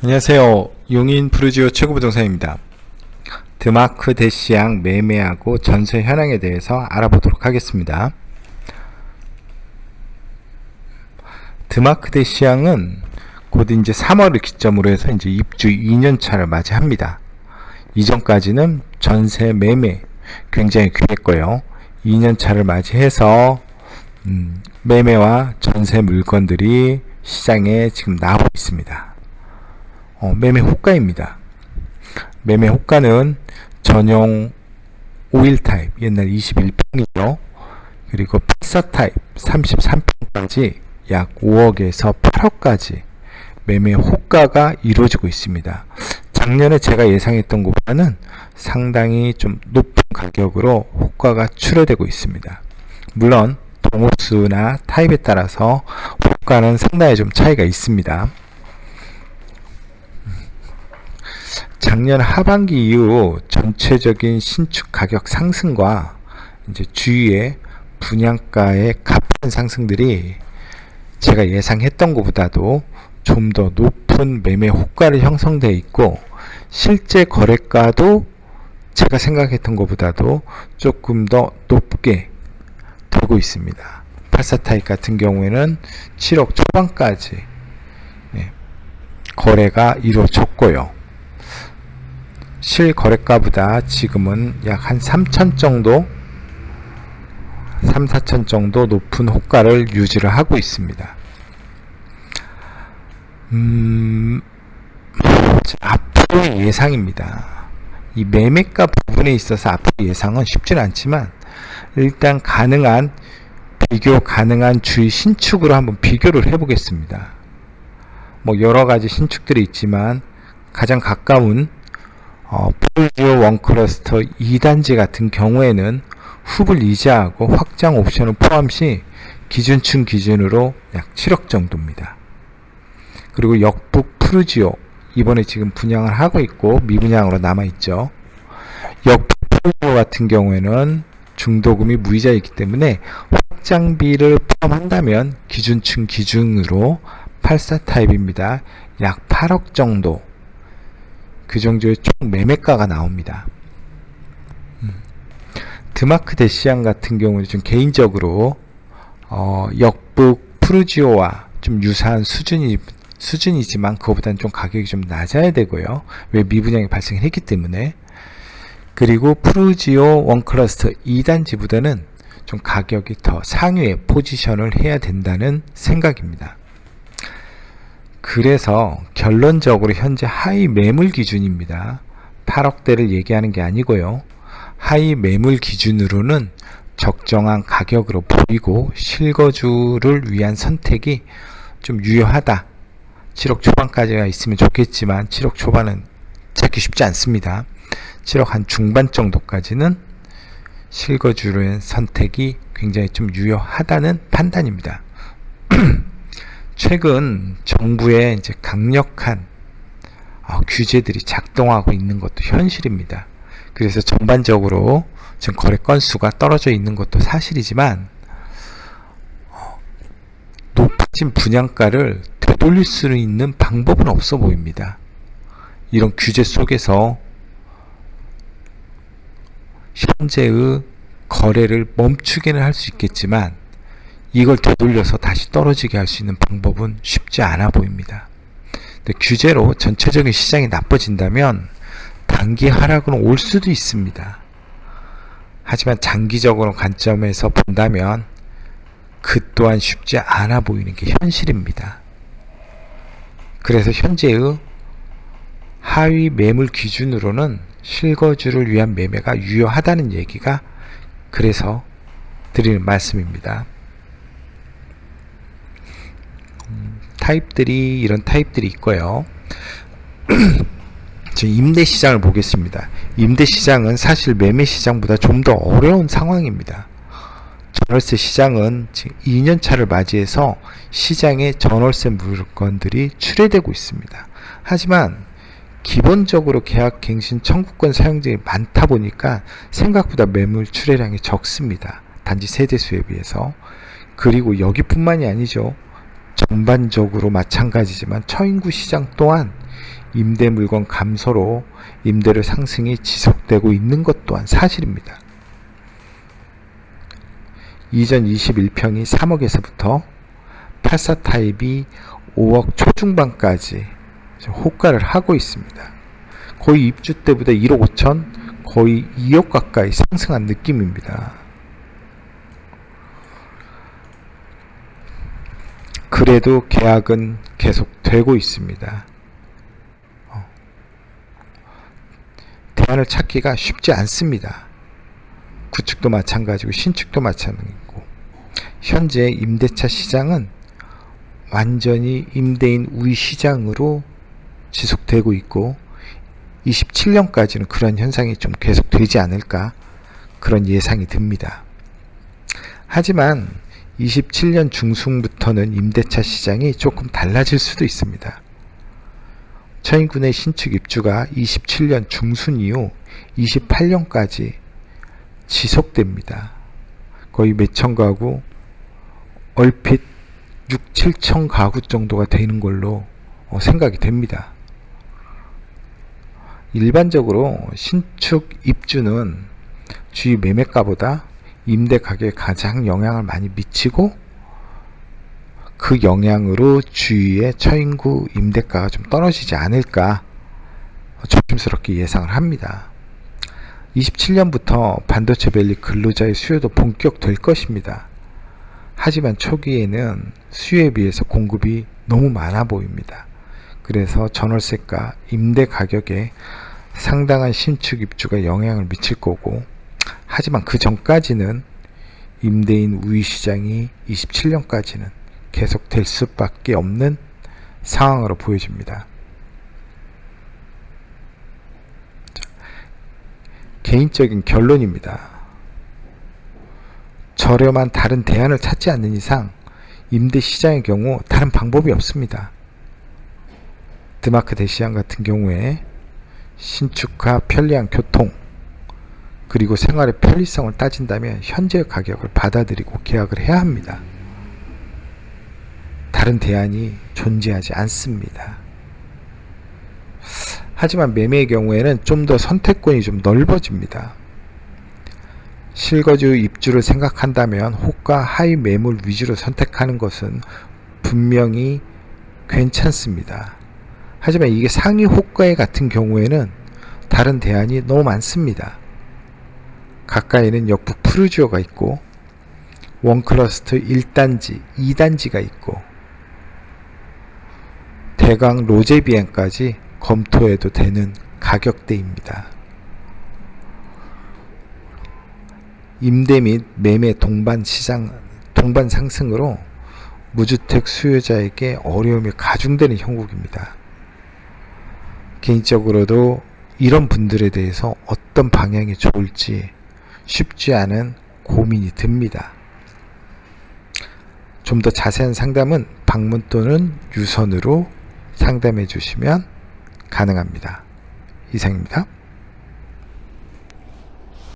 안녕하세요. 용인 푸르지오 최고부동산입니다. 드마크 대시양 매매하고 전세 현황에 대해서 알아보도록 하겠습니다. 드마크 대시양은 곧 이제 3월을 기점으로 해서 이제 입주 2년차를 맞이합니다. 이전까지는 전세 매매 굉장히 귀했고요. 2년차를 맞이해서 매매와 전세 물건들이 시장에 지금 나오고 있습니다. 매매 호가입니다. 매매 호가는 전용 5일 타입 옛날 21평이죠. 그리고 84 타입 33평까지 약 5억에서 8억까지 매매 호가가 이루어지고 있습니다. 작년에 제가 예상했던 것보다는 상당히 좀 높은 가격으로 호가가 출하되고 있습니다. 물론 동호수나 타입에 따라서 호가는 상당히 좀 차이가 있습니다. 작년 하반기 이후 전체적인 신축 가격 상승과 이제 주위의 분양가의 가파른 상승들이 제가 예상했던 것보다도 좀 더 높은 매매 호가를 형성되어 있고, 실제 거래가도 제가 생각했던 것보다도 조금 더 높게 되고 있습니다. 84 타입 같은 경우에는 7억 초반까지 거래가 이루어졌고요. 실거래가보다 지금은 약 한 3천 정도 3, 4천 정도 높은 호가를 유지를 하고 있습니다. 앞으로의 예상입니다. 이 매매가 부분에 있어서 앞으로 예상은 쉽지는 않지만, 일단 비교 가능한 주위 신축으로 한번 비교를 해보겠습니다. 여러가지 신축들이 있지만 가장 가까운 푸르지오 원클러스터 2단지 같은 경우에는 후불 이자하고 확장 옵션을 포함시 기준층 기준으로 약 7억 정도입니다. 그리고 역북 푸르지오 이번에 지금 분양을 하고 있고 미분양으로 남아있죠. 역북 푸르지오 같은 경우에는 중도금이 무이자이기 때문에 확장비를 포함한다면 기준층 기준으로 84 타입입니다. 약 8억 정도, 그 정도의 총 매매가가 나옵니다. 드마크 대시양 같은 경우는 좀 개인적으로 역북 푸르지오와 좀 유사한 수준이지만 그거보다는 좀 가격이 좀 낮아야 되고요. 왜 미분양이 발생했기 때문에. 그리고 푸르지오 원클러스터 2단지보다는 좀 가격이 더 상위에 포지션을 해야 된다는 생각입니다. 그래서 결론적으로 현재 하위 매물 기준입니다. 8억대를 얘기하는 게 아니고요. 하위 매물 기준으로는 적정한 가격으로 보이고 실거주를 위한 선택이 좀 유효하다. 7억 초반까지가 있으면 좋겠지만 7억 초반은 찾기 쉽지 않습니다. 7억 한 중반 정도까지는 실거주를 위한 선택이 굉장히 좀 유효하다는 판단입니다. 최근 정부의 이제 강력한 규제들이 작동하고 있는 것도 현실입니다. 그래서 전반적으로 지금 거래 건수가 떨어져 있는 것도 사실이지만 높아진 분양가를 되돌릴 수 있는 방법은 없어 보입니다. 이런 규제 속에서 현재의 거래를 멈추기는 할 수 있겠지만 이걸 되돌려서 다시 떨어지게 할 수 있는 방법은 쉽지 않아 보입니다. 근데 규제로 전체적인 시장이 나빠진다면 단기 하락은 올 수도 있습니다. 하지만 장기적으로 관점에서 본다면 그 또한 쉽지 않아 보이는 게 현실입니다. 그래서 현재의 하위 매물 기준으로는 실거주를 위한 매매가 유효하다는 얘기가 그래서 드리는 말씀입니다. 이런 타입들이 있고요. 임대시장을 보겠습니다. 임대시장은 사실 매매시장보다 좀 더 어려운 상황입니다. 전월세 시장은 지금 2년차를 맞이해서 시장에 전월세 물건들이 출회되고 있습니다. 하지만 기본적으로 계약갱신 청구권 사용자가 많다 보니까 생각보다 매물 출회량이 적습니다. 단지 세대수에 비해서. 그리고 여기뿐만이 아니죠. 전반적으로 마찬가지지만 처인구 시장 또한 임대 물건 감소로 임대료 상승이 지속되고 있는 것 또한 사실입니다. 이전 21평이 3억에서부터 84 타입이 5억 초중반까지 호가를 하고 있습니다. 거의 입주 때보다 1억 5천, 거의 2억 가까이 상승한 느낌입니다. 그래도 계약은 계속 되고 있습니다. 대안을 찾기가 쉽지 않습니다. 구축도 마찬가지고 신축도 마찬가지고, 현재 임대차 시장은 완전히 임대인 우위 시장으로 지속되고 있고 27년까지는 그런 현상이 좀 계속되지 않을까, 그런 예상이 듭니다. 하지만 27년 중순부터는 임대차 시장이 조금 달라질 수도 있습니다. 처인군의 신축 입주가 27년 중순 이후 28년까지 지속됩니다. 거의 몇천 가구, 얼핏 6, 7천 가구 정도가 되는 걸로 생각이 됩니다. 일반적으로 신축 입주는 주위 매매가보다 임대 가격에 가장 영향을 많이 미치고, 그 영향으로 주위의 처인구 임대가가 좀 떨어지지 않을까 조심스럽게 예상을 합니다. 27년부터 반도체밸리 근로자의 수요도 본격될 것입니다. 하지만 초기에는 수요에 비해서 공급이 너무 많아 보입니다. 그래서 전월세가 임대 가격에 상당한 신축 입주가 영향을 미칠 거고, 하지만 그 전까지는 임대인 우위 시장이 27년까지는 계속될 수밖에 없는 상황으로 보여집니다. 개인적인 결론입니다. 저렴한 다른 대안을 찾지 않는 이상 임대 시장의 경우 다른 방법이 없습니다. 드마크 대시양 같은 경우에 신축과 편리한 교통, 그리고 생활의 편리성을 따진다면 현재의 가격을 받아들이고 계약을 해야 합니다. 다른 대안이 존재하지 않습니다. 하지만 매매의 경우에는 좀 더 선택권이 좀 넓어집니다. 실거주 입주를 생각한다면 호가 하위 매물 위주로 선택하는 것은 분명히 괜찮습니다. 하지만 이게 상위 호가에 같은 경우에는 다른 대안이 너무 많습니다. 가까이는 역북 푸르지오가 있고, 원클러스터 1단지, 2단지가 있고, 대강 로제비엔까지 검토해도 되는 가격대입니다. 임대 및 매매 동반 상승으로 무주택 수요자에게 어려움이 가중되는 형국입니다. 개인적으로도 이런 분들에 대해서 어떤 방향이 좋을지 쉽지 않은 고민이 듭니다. 좀 더 자세한 상담은 방문 또는 유선으로 상담해 주시면 가능합니다. 이상입니다.